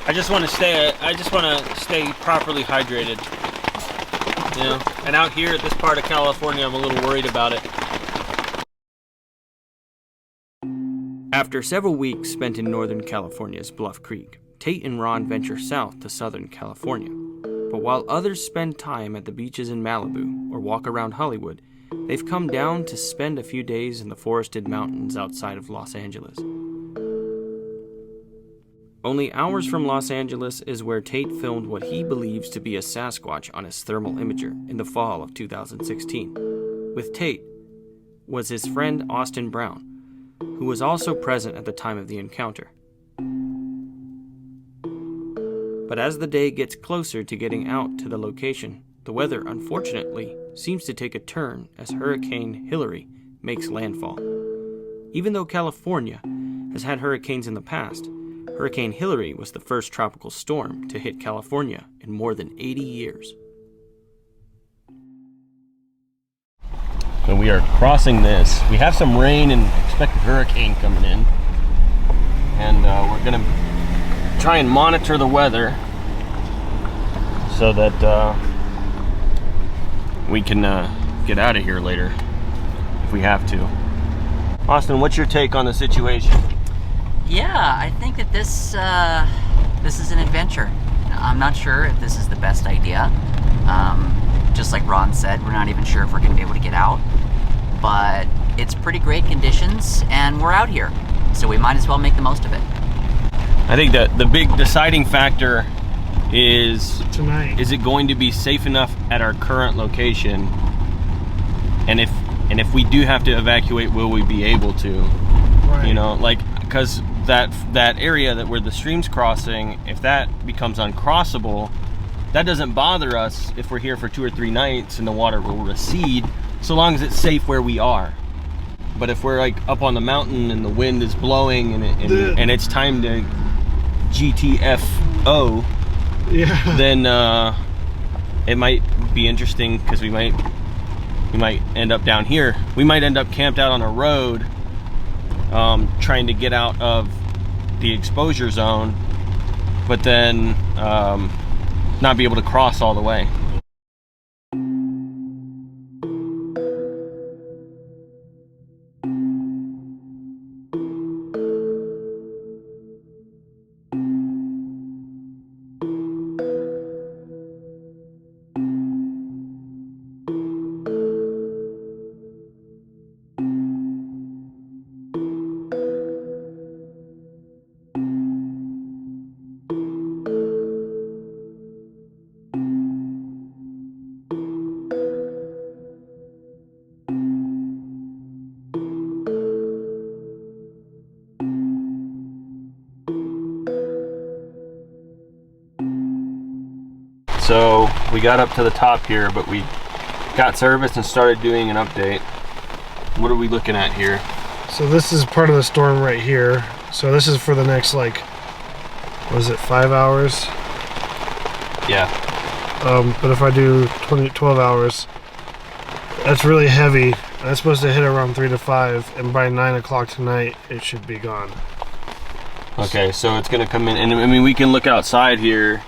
I just want to stay properly hydrated. You know, and out here at this part of California, I'm a little worried about it. After several weeks spent in Northern California's Bluff Creek, Tate and Ron venture south to Southern California. But while others spend time at the beaches in Malibu or walk around Hollywood, they've come down to spend a few days in the forested mountains outside of Los Angeles. Only hours from Los Angeles is where Tate filmed what he believes to be a Sasquatch on his thermal imager in the fall of 2016. With Tate was his friend Austin Brown, who was also present at the time of the encounter. But as the day gets closer to getting out to the location, the weather, unfortunately, seems to take a turn as Hurricane Hilary makes landfall. Even though California has had hurricanes in the past, Hurricane Hilary was the first tropical storm to hit California in more than 80 years. So we are crossing this. We have some rain and expected hurricane coming in. And we're going to try and monitor the weather so that we can get out of here later if we have to. Austin, what's your take on the situation? Yeah, I think that this is an adventure. I'm not sure if this is the best idea. Just like Ron said, we're not even sure if we're going to be able to get out. But it's pretty great conditions, and we're out here, so we might as well make the most of it. I think that the big deciding factor is tonight. Is it going to be safe enough at our current location? And if we do have to evacuate, will we be able to? Right. You know, like, because that area where the stream's crossing, if that becomes uncrossable, that doesn't bother us if we're here for 2 or 3 nights and the water will recede, so long as it's safe where we are. But if we're like up on the mountain and the wind is blowing and it's time to GTFO, yeah, then it might be interesting because we might end up down here. We might end up camped out on a road, trying to get out of the exposure zone, but then not be able to cross all the way. So we got up to the top here, but we got service and started doing an update. What are we looking at here? So this is part of the storm right here. So this is for the next, like, what is it, 5 hours? Yeah. But if I do 12 hours, that's really heavy. That's supposed to hit around 3 to 5, and by 9 o'clock tonight, it should be gone. Okay, so it's gonna come in, and I mean, we can look outside here,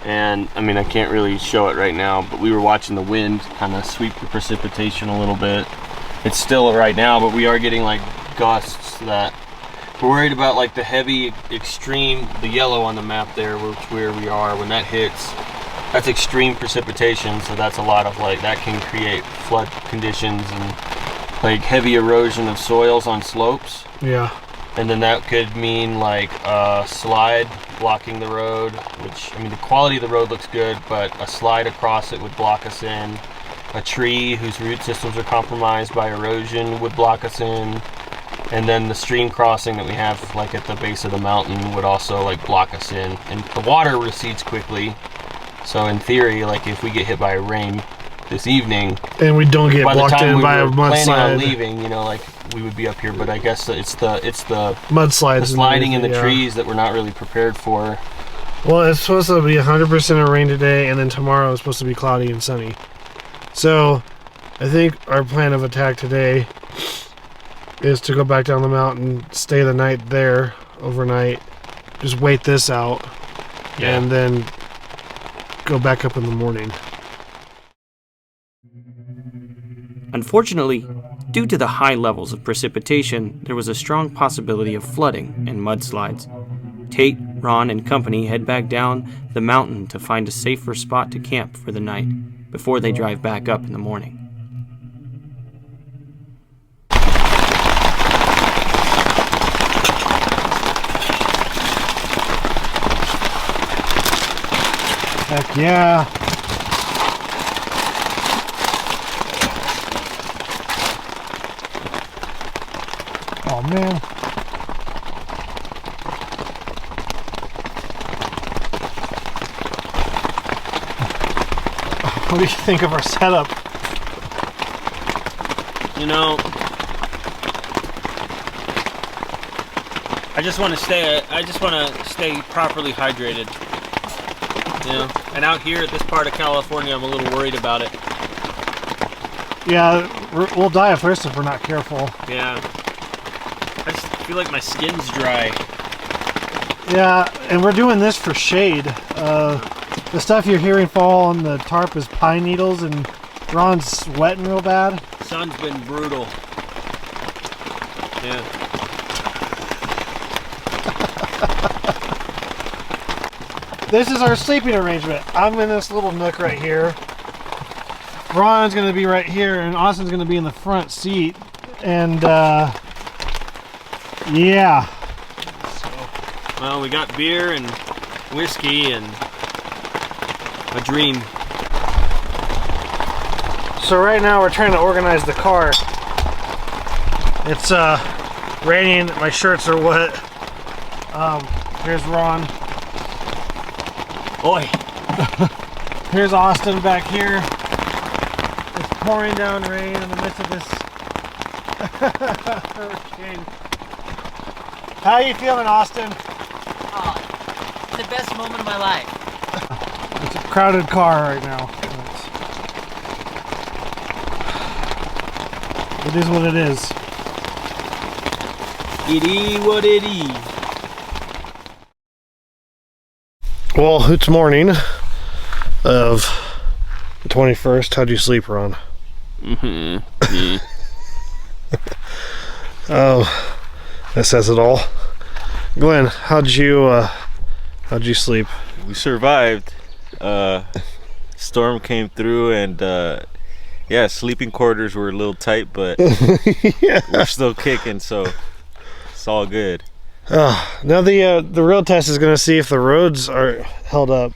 and I mean, I can't really show it right now, but we were watching the wind kind of sweep the precipitation a little bit. It's still right now, but we are getting like gusts that we're worried about, like the heavy extreme, the yellow on the map there, where we are, when that hits, that's extreme precipitation, so that's a lot of, like, that can create flood conditions and like heavy erosion of soils on slopes. Yeah. And then that could mean like a slide blocking the road, which, I mean, the quality of the road looks good, but a slide across it would block us in. A tree whose root systems are compromised by erosion would block us in. And then the stream crossing that we have, like, at the base of the mountain would also, like, block us in. And the water recedes quickly. So in theory, like, if we get hit by rain this evening, and we don't get blocked in by a mudslide, planning on leaving, you know, like, we would be up here. But I guess it's the mudslides, the sliding in the trees that we're not really prepared for. Well, it's supposed to be 100% of rain today, and then tomorrow is supposed to be cloudy and sunny. So I think our plan of attack today is to go back down the mountain, stay the night there overnight, just wait this out, and then go back up in the morning. Unfortunately, due to the high levels of precipitation, there was a strong possibility of flooding and mudslides. Tate, Ron, and company head back down the mountain to find a safer spot to camp for the night before they drive back up in the morning. Heck yeah. Oh man. What do you think of our setup? You know, I just want to stay properly hydrated. You know, and out here at this part of California, I'm a little worried about it. Yeah, we'll die of thirst if we're not careful. Yeah. I just feel like my skin's dry. Yeah, and we're doing this for shade. The stuff you're hearing fall on the tarp is pine needles, and Ron's sweating real bad. Sun's been brutal. Yeah. This is our sleeping arrangement. I'm in this little nook right here. Ron's gonna be right here, and Austin's gonna be in the front seat. And yeah. Well, we got beer and whiskey and a dream. So right now we're trying to organize the car. It's raining, my shirts are wet. Here's Ron. Oi! Here's Austin back here. It's pouring down rain in the midst of this hurricane. How are you feeling, Austin? Oh, the best moment of my life. It's a crowded car right now. It is what it is. It is what it is. Well, it's morning of the 21st. How'd you sleep, Ron? Mm-hmm. Oh, that says it all. Glenn, how'd you sleep? We survived. Storm came through, and yeah, sleeping quarters were a little tight, but Yeah. we're still kicking, so it's all good. Now the real test is gonna see if the roads are held up.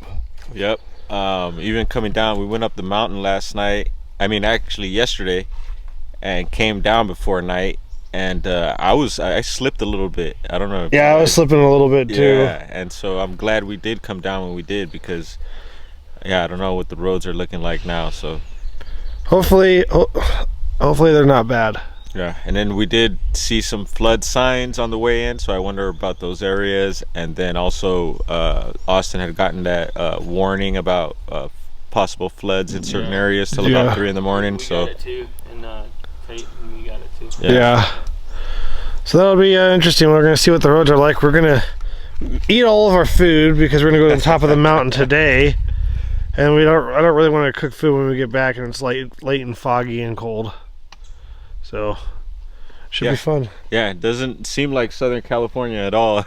Yep. Even coming down, we went up the mountain last night. I mean, actually yesterday, and came down before night. And I slipped a little bit. I don't know if Yeah, I was slipping a little bit too. Yeah, and so I'm glad we did come down when we did, because yeah, I don't know what the roads are looking like now. So hopefully they're not bad. yeah, and then we did see some flood signs on the way in, so I wonder about those areas. And then also Austin had gotten that warning about possible floods in certain areas till about 3 in the morning. We So got it too, and Tate, we got it too. Yeah. So that'll be interesting. We're gonna see what the roads are like. We're gonna eat all of our food because we're gonna go to the top of the mountain today, and I don't really want to cook food when we get back, and it's late and foggy and cold. So should be fun. yeah, it doesn't seem like Southern California at all.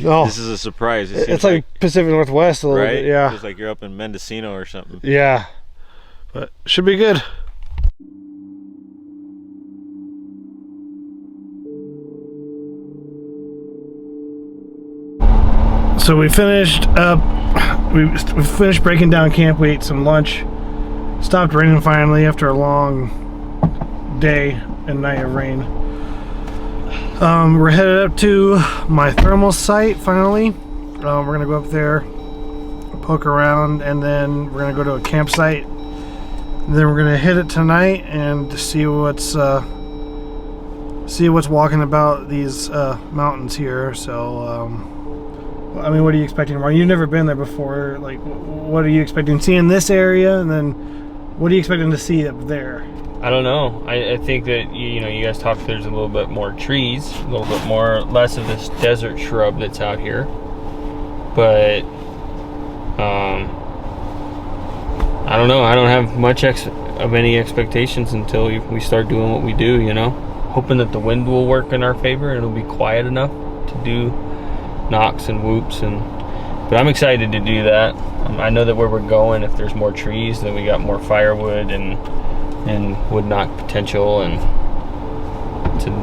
No, This is a surprise. It it's seems like Pacific Northwest a little right? bit. Yeah. It's like you're up in Mendocino or something. Yeah. But should be good. So we finished up. We finished breaking down camp. We ate some lunch. Stopped raining finally after a long day and night of rain. We're headed up to my thermal site finally. We're gonna go up there, poke around, and then we're gonna go to a campsite. And then we're gonna hit it tonight and see what's walking about these mountains here. So. I mean, what are you expecting, Ron? You've never been there before. Like, what are you expecting to see in this area, and then what are you expecting to see up there? I don't know. I think that you guys talked. There's a little bit more trees, a little bit less of this desert shrub that's out here. But I don't know. I don't have much of any expectations until we start doing what we do, you know? Hoping that the wind will work in our favor and it'll be quiet enough to do knocks and whoops. But I'm excited to do that. I know that where we're going, if there's more trees, then we got more firewood and wood knock potential, and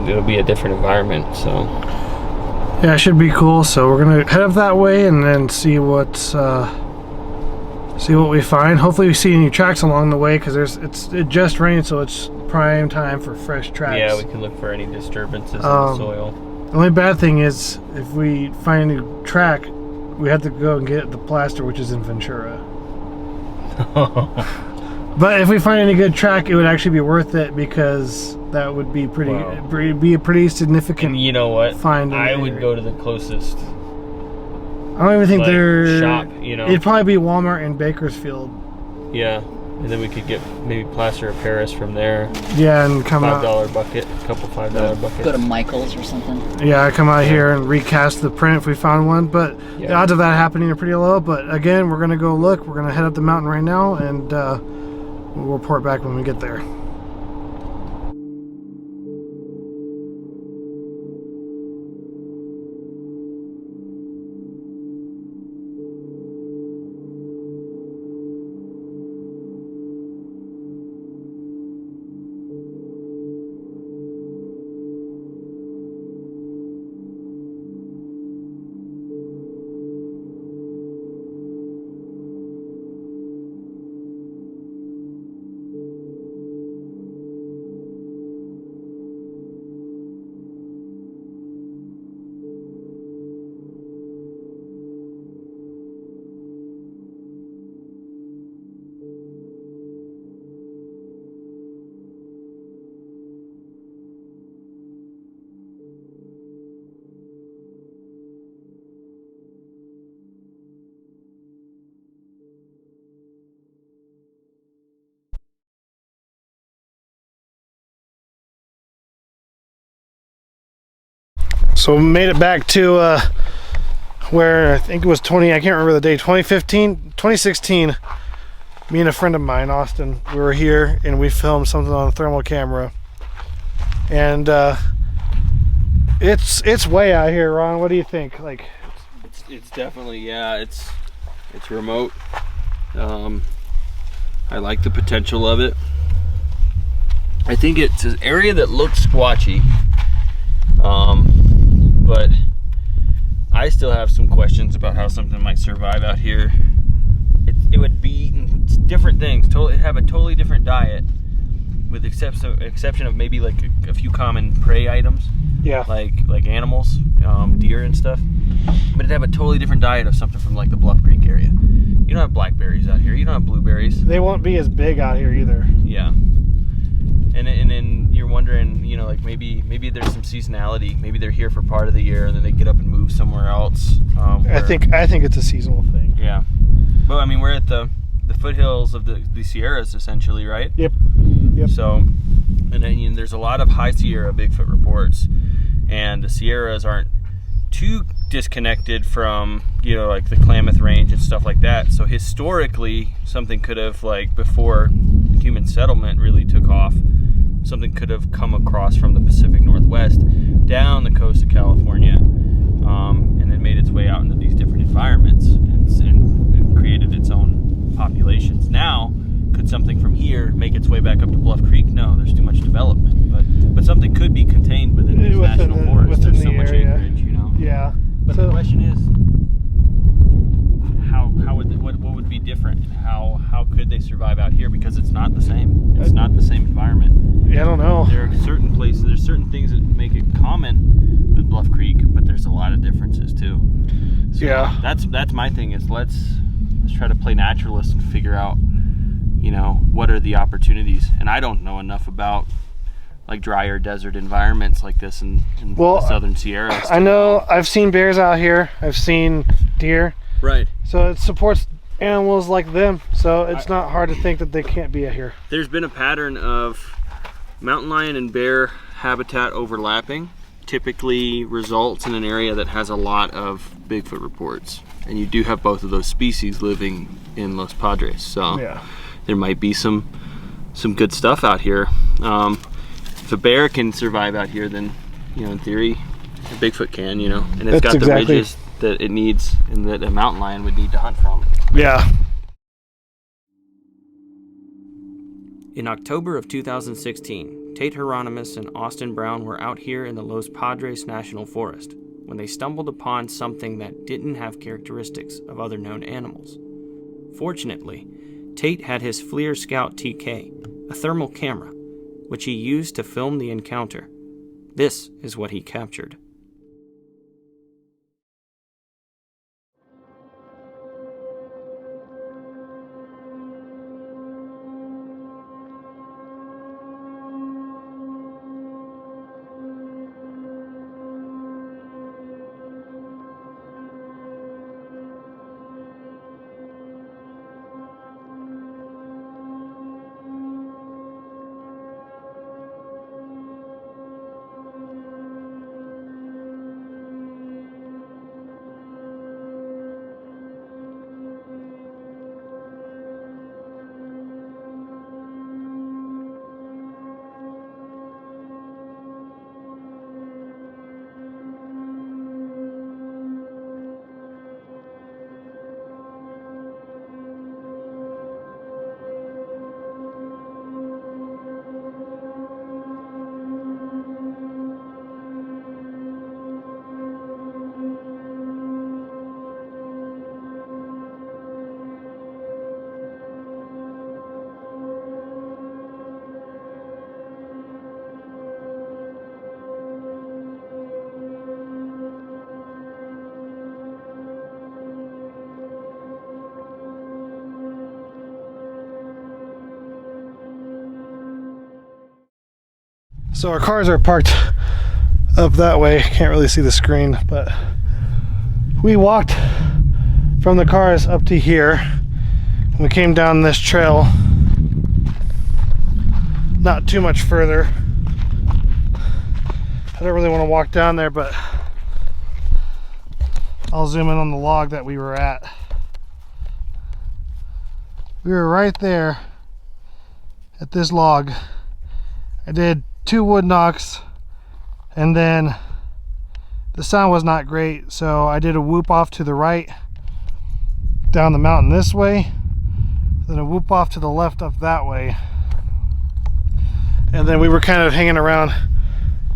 it'll be a different environment, so. Yeah, it should be cool. So we're gonna head up that way and then see what we find. Hopefully we see any tracks along the way, because it just rained, so it's prime time for fresh tracks. Yeah, we can look for any disturbances in the soil. The only bad thing is, if we find a new track, we have to go and get the plaster, which is in Ventura. But if we find any good track, it would actually be worth it, because that would be be a pretty significant. And you know what? Find. I would go to the closest. I don't even think they're shop. You know, it'd probably be Walmart in Bakersfield. Yeah, and then we could get maybe plaster of Paris from there. Yeah, and come out. $5 bucket, a couple $5 buckets. Go to Michael's or something. Yeah, come out here and recast the print if we found one. But the odds of that happening are pretty low. But again, we're gonna go look. We're gonna head up the mountain right now, and we'll report back when we get there. So we made it back to where I think it was I can't remember the day, 2016. Me and a friend of mine, Austin, we were here and we filmed something on a thermal camera. And it's way out here, Ron. What do you think? Like, it's definitely, yeah, it's remote. I like the potential of it. I think it's an area that looks squatchy. But I still have some questions about how something might survive out here. It would be eating different things, it'd have a totally different diet, with exception of maybe like a few common prey items. Yeah. Like animals, deer and stuff. But it'd have a totally different diet of something from like the Bluff Creek area. You don't have blackberries out here. You don't have blueberries. They won't be as big out here either. Yeah. And then you're wondering, you know, like maybe there's some seasonality. Maybe they're here for part of the year and then they get up and move somewhere else. I think it's a seasonal thing. Yeah, but I mean, we're at the foothills of the Sierras essentially, right? Yep. So, and then there's a lot of high Sierra Bigfoot reports, and the Sierras aren't too disconnected from, you know, like the Klamath Range and stuff like that. So historically, something could have, like, before human settlement really took off, something could have come across from the Pacific Northwest down the coast of California, and then made its way out into these different environments and created its own populations. Now, could something from here make its way back up to Bluff Creek? No, there's too much development, but something could be contained within these national forests. There's so much acreage, you know. Yeah. But the question is, what would be different? How could they survive out here? Because it's not the same. It's not the same environment. Yeah, I don't know. There are certain places, there's certain things that make it common with Bluff Creek, but there's a lot of differences too. So yeah. That's my thing, is let's try to play naturalist and figure out, you know, what are the opportunities. And I don't know enough about like drier desert environments like this in the southern Sierras. I know I've seen bears out here. I've seen deer. Right. So it supports animals like them. So it's not hard to think that they can't be out here. There's been a pattern of mountain lion and bear habitat overlapping typically results in an area that has a lot of Bigfoot reports. And you do have both of those species living in Los Padres. So Yeah. there might be some good stuff out here. If a bear can survive out here, then, you know, in theory, a Bigfoot can, you know. And it's That's got the exactly- ridges that it needs and that a mountain lion would need to hunt from. Yeah. In October of 2016, Tate Hieronymus and Austin Brown were out here in the Los Padres National Forest when they stumbled upon something that didn't have characteristics of other known animals. Fortunately, Tate had his FLIR Scout TK, a thermal camera, which he used to film the encounter. This is what he captured. So our cars are parked up that way. Can't really see the screen, but we walked from the cars up to here. We came down this trail, not too much further. I don't really want to walk down there, but I'll zoom in on the log that we were at. We were right there at this log. I did 2 wood knocks, and then the sound was not great, so I did a whoop off to the right down the mountain this way, then a whoop off to the left up that way, and then we were kind of hanging around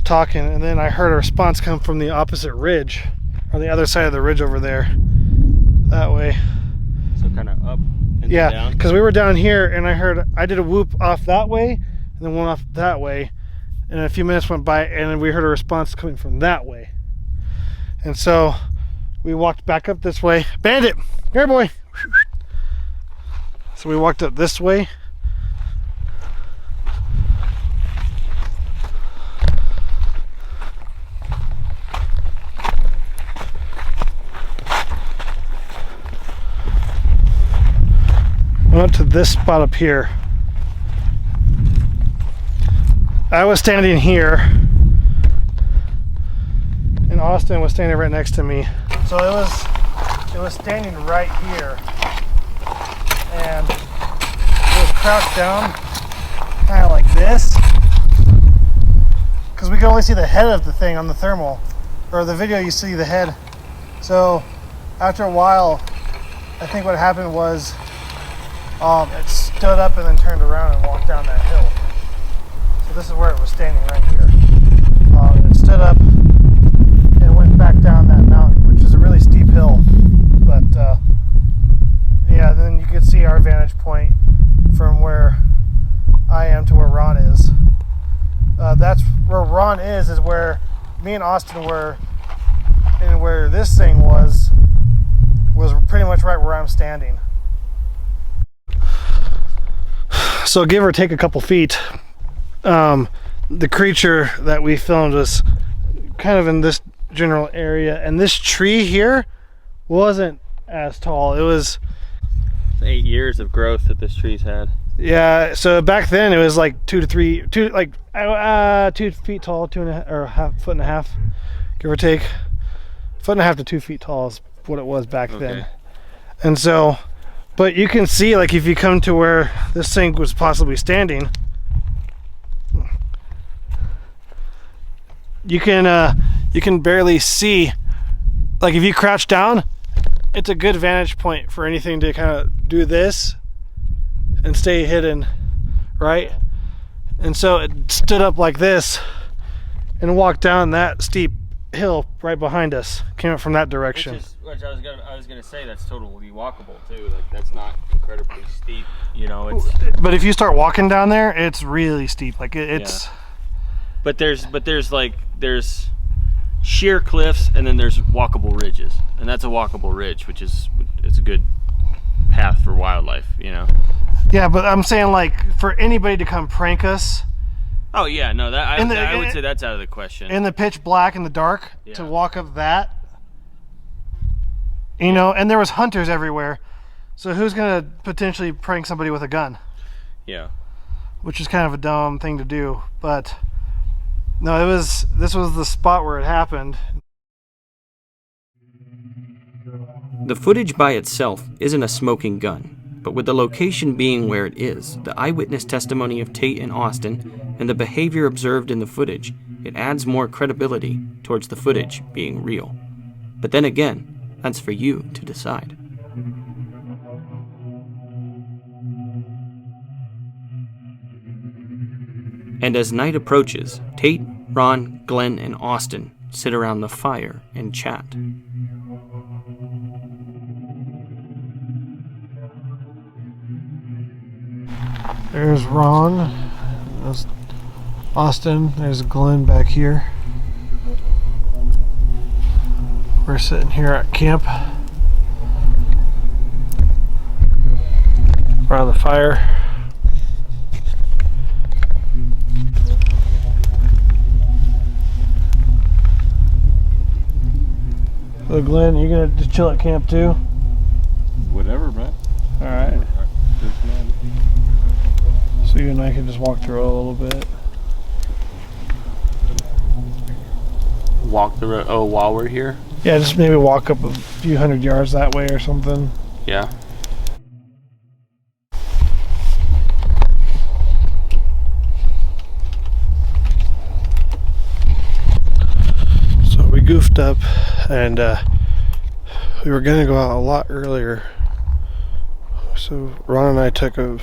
talking, and then I heard a response come from the opposite ridge, on the other side of the ridge over there, that way. So kind of up and Yeah, down. because we were down here, and I did a whoop off that way, and then one off that way, and a few minutes went by, and then we heard a response coming from that way. And so we walked back up this way. Bandit, here boy. So we walked up this way. Went up to this spot up here. I was standing here, and Austin was standing right next to me. So it was standing right here, and it was crouched down, kind of like this, because we could only see the head of the thing on the thermal, or the video. You see the head. So after a while, I think what happened was it stood up and then turned around and walked down that hill. This is where it was standing right here. It stood up and went back down that mountain, which is a really steep hill. But yeah, then you could see our vantage point from where I am to where Ron is. That's where Ron is where me and Austin were, and where this thing was pretty much right where I'm standing. So give or take a couple feet. The creature that we filmed was kind of in this general area, and this tree here wasn't as tall. It was 8 years of growth that this tree's had. Yeah, so back then it was like 2 feet tall, 2.5 or foot and a half, give or take. 1.5 feet to 2 feet tall is what it was back then. And so, but you can see, like, if you come to where this thing was possibly standing, you can barely see. Like, if you crouch down, it's a good vantage point for anything to kind of do this and stay hidden, right? And so it stood up like this and walked down that steep hill right behind us. Came up from that direction. Which I was gonna say, that's totally walkable too. Like, that's not incredibly steep, you know. It's But if you start walking down there, it's really steep. Like it's. Yeah. But there's sheer cliffs, and then there's walkable ridges, and that's a walkable ridge, which is it's a good path for wildlife, you know. Yeah, but I'm saying, like, for anybody to come prank us. Oh yeah, no, I would say that's out of the question. In the pitch black, in the dark, Yeah. to walk up that. You know, and there was hunters everywhere. So who's gonna potentially prank somebody with a gun? Yeah. Which is kind of a dumb thing to do, but no, this was the spot where it happened. The footage by itself isn't a smoking gun, but with the location being where it is, the eyewitness testimony of Tate and Austin, and the behavior observed in the footage, it adds more credibility towards the footage being real. But then again, that's for you to decide. And as night approaches, Tate, Ron, Glenn, and Austin sit around the fire and chat. There's Ron, there's Austin, there's Glenn back here. We're sitting here at camp around the fire. So Glenn, you gonna just chill at camp too? Whatever, man. All right. So you and I can just walk through a little bit. Walk the road. Oh, while we're here. Yeah, just maybe walk up a few hundred yards that way or something. Yeah. So we goofed up, and we were gonna go out a lot earlier. So Ron and I took a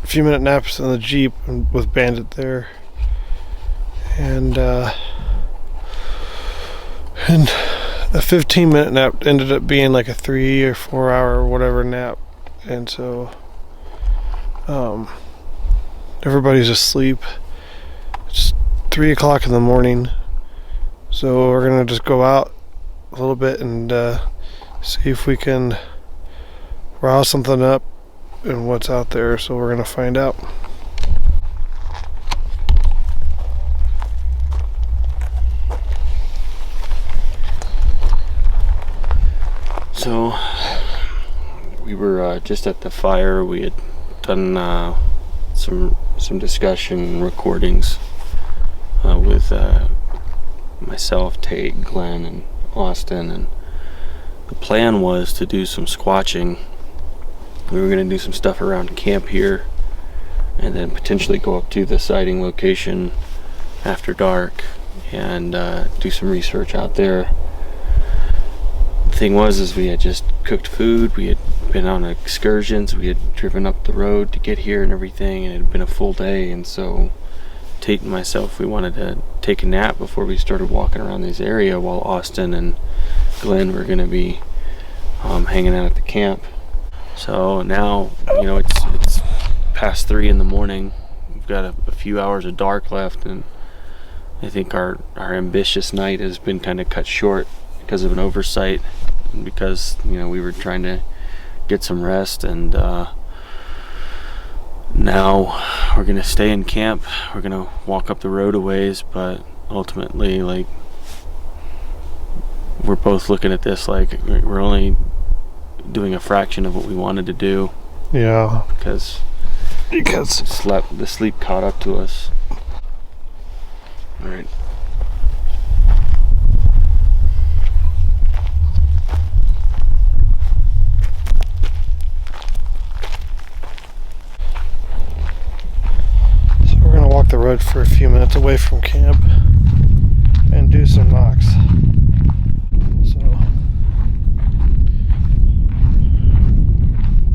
few minute naps in the Jeep with Bandit there, and a 15-minute nap ended up being like a 3 or 4 hour or whatever nap, and so everybody's asleep. It's 3 o'clock in the morning, so we're gonna just go out a little bit and see if we can rouse something up and what's out there. So we're gonna find out. So we were just at the fire. We had done some discussion recordings with myself, Tate, Glenn, and Austin, and the plan was to do some squatching. We were going to do some stuff around camp here, and then potentially go up to the sighting location after dark and do some research out there. The thing was, we had just cooked food, we had been on excursions, we had driven up the road to get here and everything, and it had been a full day, and so Tate and myself, we wanted to take a nap before we started walking around this area, while Austin and Glenn were going to be hanging out at the camp. So now, you know, it's past 3 in the morning. We've got a few hours of dark left, and I think our ambitious night has been kind of cut short because of an oversight, and because, you know, we were trying to get some rest, and now we're gonna stay in camp. We're gonna walk up the road a ways, but ultimately, like, we're both looking at this like we're only doing a fraction of what we wanted to do. Yeah. Because because the sleep caught up to us. All right. So we're gonna walk the road for a few minutes away from camp and do some knocks. So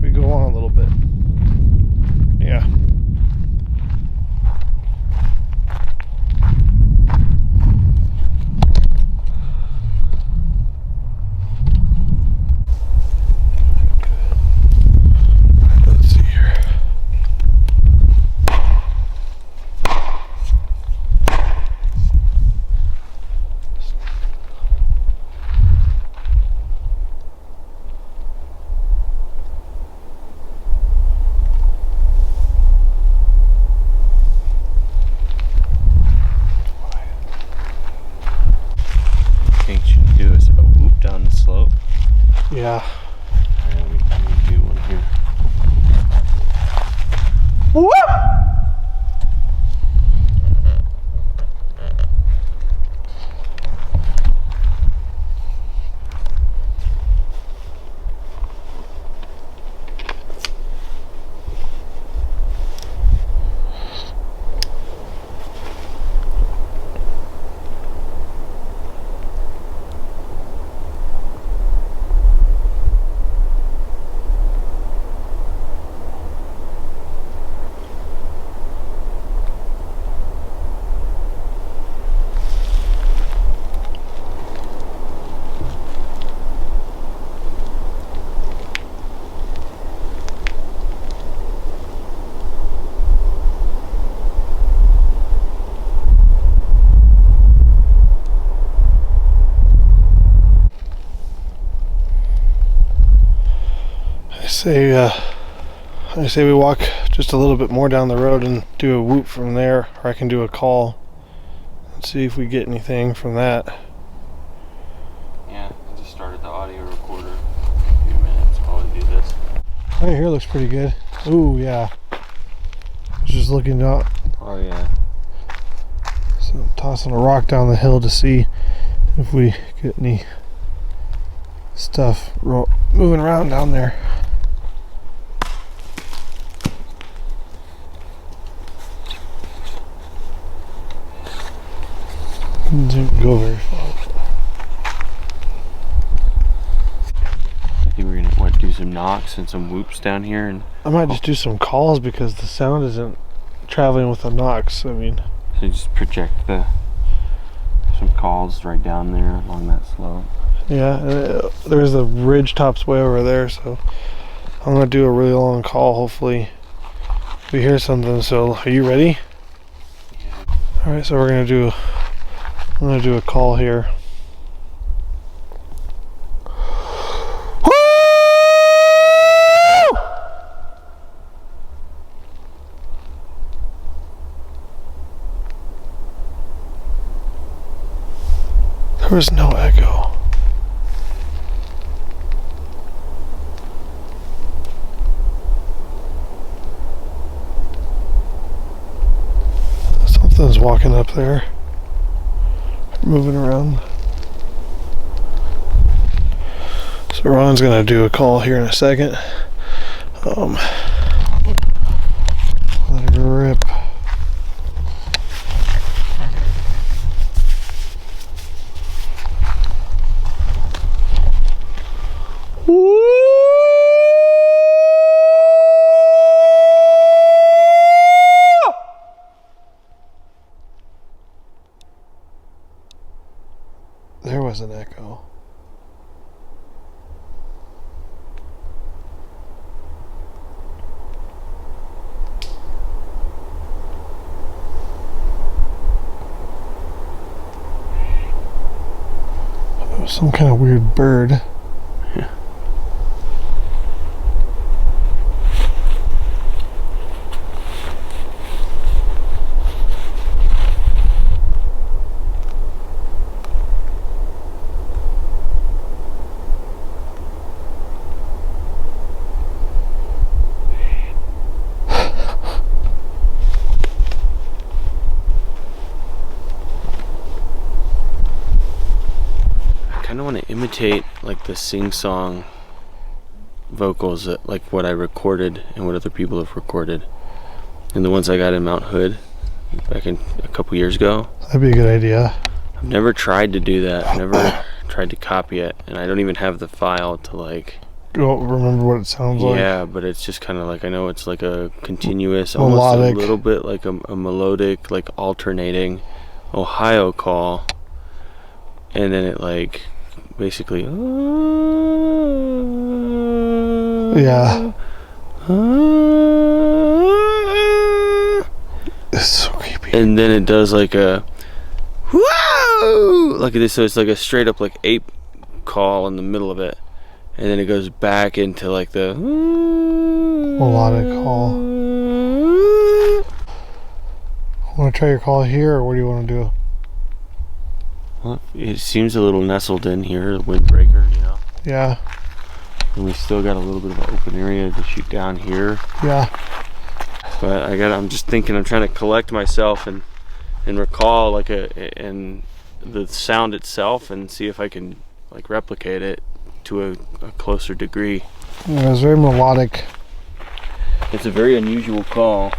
we go on a little bit. Yeah. Let's see here. Think should do is a whoop down the slope. Yeah. Yeah, we can do one here. Whoop! I say we walk just a little bit more down the road and do a whoop from there, or I can do a call and see if we get anything from that. Yeah, I just started the audio recorder. A few minutes while we do this. Right here looks pretty good. Ooh, yeah. I was just looking out, Oh yeah. so tossing a rock down the hill to see if we get any stuff moving around down there. Didn't go very far. I think we're gonna do some knocks and some whoops down here, and I might just do some calls because the sound isn't traveling with the knocks. I mean, so just project some calls right down there along that slope. yeah, there's the ridge tops way over there, so I'm gonna do a really long call. Hopefully we hear something. So are you ready? All right, so I'm gonna do a call here. There was no echo. Something's walking up there, moving around. So Ron's gonna do a call here in a second. Let it rip. There was an echo. It was some kind of weird bird. imitate like the sing-song vocals that like what I recorded and what other people have recorded, and the ones I got in Mount Hood back in a couple years ago. That'd be a good idea. I've never tried to do that. I've never tried to copy it, and I don't even have the file to like. Don't remember what it sounds like. Yeah, but it's just kind of like, I know it's like a continuous, Melodic. almost a little bit like a melodic, like alternating Ohio call, and then it like basically. Yeah. It's so creepy. And then it does like a whoa, like this. So it's like a straight up like ape call in the middle of it, and then it goes back into like the Melodic call. Want to try your call here, or what do you want to do? Well, it seems a little nestled in here, the windbreaker, you know. Yeah. And we still got a little bit of an open area to shoot down here. Yeah. But I'm just thinking, I'm trying to collect myself and recall like and the sound itself, and see if I can like replicate it to a closer degree. Yeah, it was very melodic. It's a very unusual call.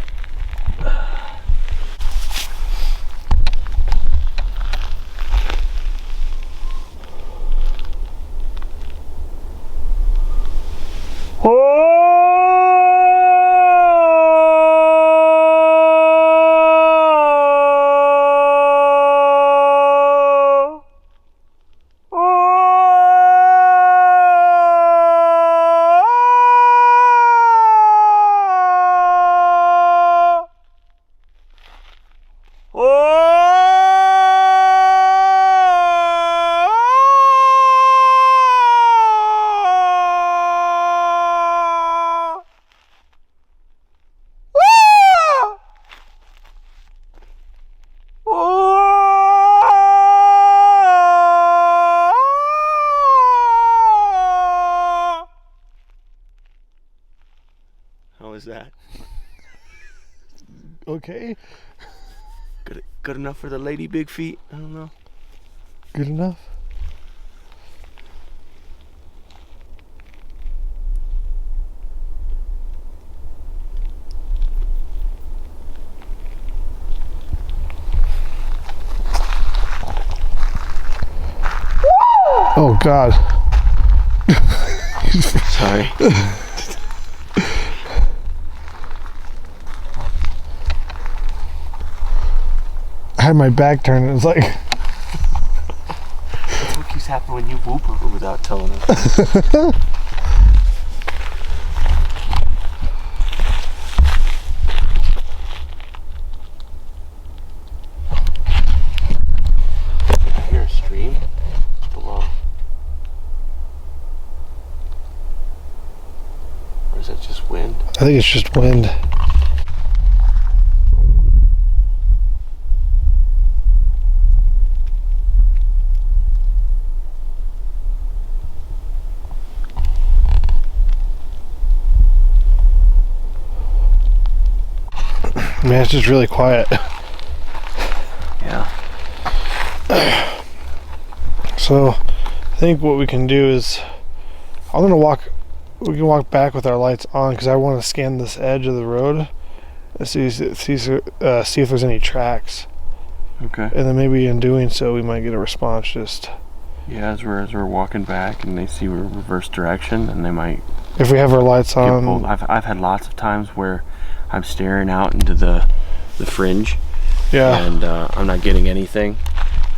How is that? Okay. Good enough for the lady big feet? I don't know. Good enough. Oh God. Sorry. I had my back turned and it's like. That's what keeps happening when you whoop without telling us. I hear a stream below. Or is that just wind? I think it's just wind. Man, it's just really quiet. Yeah. So, I think what we can do is, we can walk back with our lights on because I want to scan this edge of the road and see if there's any tracks. Okay. And then maybe in doing so, we might get a response. Just Yeah, as we're walking back and they see we're reverse direction, and they might if we have our lights get on. pulled. I've had lots of times where I'm staring out into the fringe, Yeah. and I'm not getting anything.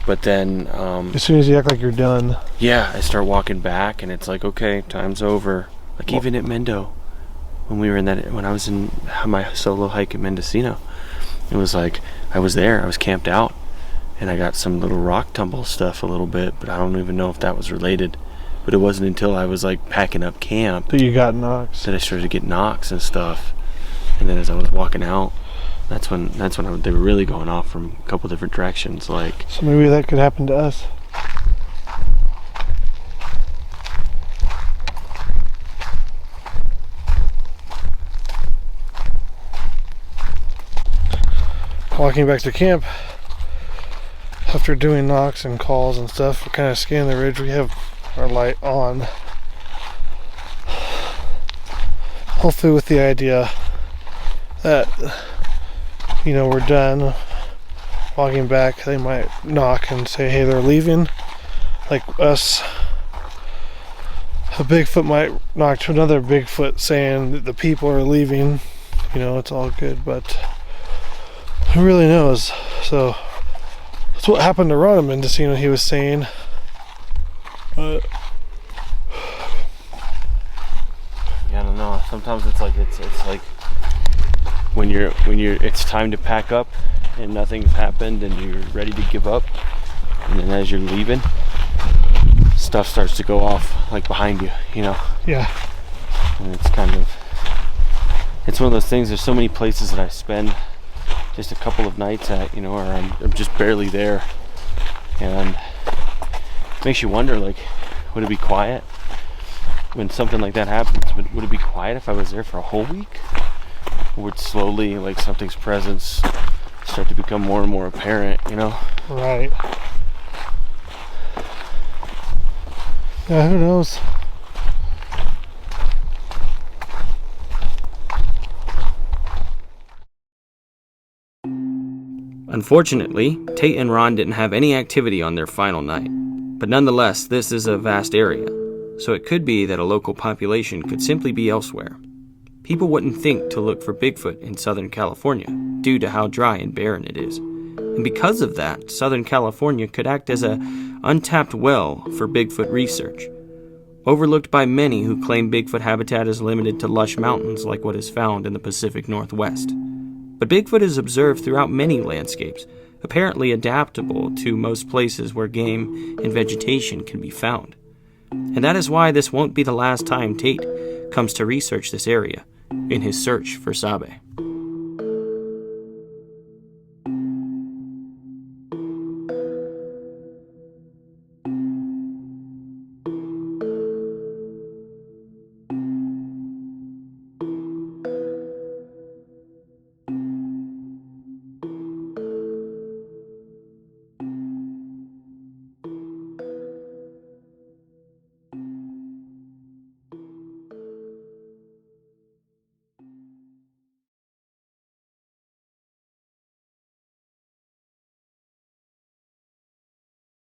But then, As soon as you act like you're done. yeah, I start walking back, and it's like, okay, time's over. Like even at Mendo, when I was in my solo hike at Mendocino, it was like I was camped out, and I got some little rock tumble stuff a little bit, but I don't even know if that was related. But it wasn't until I was like packing up camp That you got knocks. that I started to get knocks and stuff. And then as I was walking out, that's when they were really going off from a couple different directions. Like, So maybe that could happen to us. Walking back to camp after doing knocks and calls and stuff, we're kind of scanning the ridge. We have our light on. Hopefully with the idea that, you know, we're done walking back, they might knock and say, hey, they're leaving. Like us, a Bigfoot might knock to another Bigfoot saying that the people are leaving. You know, it's all good, but who really knows? So that's what happened to Rodman, just, you know, he was saying. But yeah, I don't know. Sometimes it's like when you're it's time to pack up and nothing's happened and you're ready to give up, and then as you're leaving, stuff starts to go off like behind you, you know. yeah, And it's one of those things. There's so many places that I spend just a couple of nights at, you know, or I'm just barely there, and it makes you wonder, like, would it be quiet when something like that happens? Would it be quiet if I was there for a whole week? Or would slowly, like, something's presence start to become more and more apparent, you know? right. Yeah, who knows? Unfortunately, Tate and Ron didn't have any activity on their final night. But nonetheless, this is a vast area, so it could be that a local population could simply be elsewhere. People wouldn't think to look for Bigfoot in Southern California due to how dry and barren it is. And because of that, Southern California could act as an untapped well for Bigfoot research. Overlooked by many who claim Bigfoot habitat is limited to lush mountains like what is found in the Pacific Northwest. But Bigfoot is observed throughout many landscapes, apparently adaptable to most places where game and vegetation can be found. And that is why this won't be the last time Tate comes to research this area in his search for SABE.